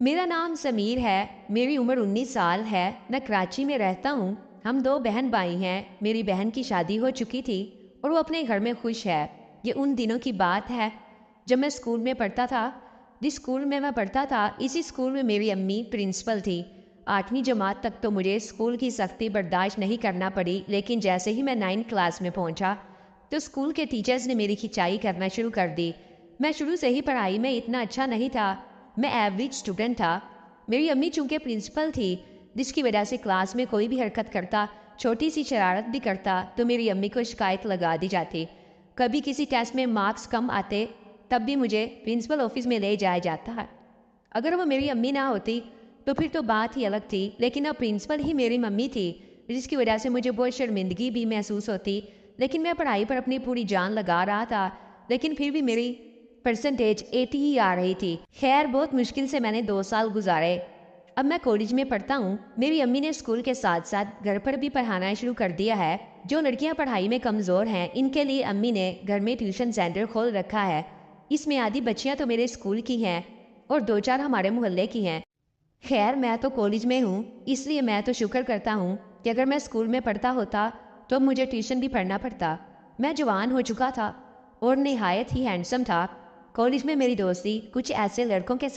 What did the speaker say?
मेरा नाम समीर है। मेरी उम्र 19 साल है। मैं कराची में रहता हूँ। हम दो बहन भाई हैं। मेरी बहन की शादी हो चुकी थी और वो अपने घर में खुश है। ये उन दिनों की बात है जब मैं स्कूल में पढ़ता था। जिस स्कूल में मैं पढ़ता था, इसी स्कूल में मेरी अम्मी प्रिंसिपल थी। 8वीं जमात तक तो मुझे स्कूल की सख्ती बर्दाश्त नहीं करना पड़ी, लेकिन जैसे ही मैं 9th क्लास में पहुंचा तो स्कूल के टीचर्स ने मेरी खिंचाई करना शुरू कर दी। मैं शुरू से ही पढ़ाई में इतना अच्छा नहीं था। मैं एवरेज स्टूडेंट था। मेरी अम्मी चूंकि प्रिंसिपल थी, जिसकी वजह से क्लास में कोई भी हरकत करता, छोटी सी शरारत भी करता, तो मेरी अम्मी को शिकायत लगा दी जाती। कभी किसी टेस्ट में मार्क्स कम आते, तब भी मुझे प्रिंसिपल ऑफिस में ले जाया जाता है। अगर वो मेरी अम्मी ना होती तो फिर तो बात ही अलग थी, लेकिन अब प्रिंसिपल ही मेरी मम्मी थी, जिसकी वजह से मुझे बहुत शर्मिंदगी भी महसूस होती। लेकिन मैं पढ़ाई पर अपनी पूरी जान लगा रहा था, लेकिन फिर भी मेरी परसेंटेज 80 ही आ रही थी। खैर, बहुत मुश्किल से मैंने 2 साल गुजारे। अब मैं कॉलेज में पढ़ता हूँ। मेरी अम्मी ने स्कूल के साथ साथ घर पर भी पढ़ाना शुरू कर दिया है। जो लड़कियाँ पढ़ाई में कमज़ोर हैं, इनके लिए अम्मी ने घर में ट्यूशन सेंटर खोल रखा है। इसमें आधी बच्चियाँ तो मेरे स्कूल की हैं और 2-4 हमारे मोहल्ले की हैं। खैर, मैं तो कॉलेज में हूँ, इसलिए मैं तो शुक्र करता हूँ कि अगर मैं स्कूल में पढ़ता होता तो अब मुझे ट्यूशन भी पढ़ना पड़ता। मैं जवान हो चुका था और निहायत ही हैंडसम था। कॉलेज में मेरी दोस्ती कुछ ऐसे लड़कों के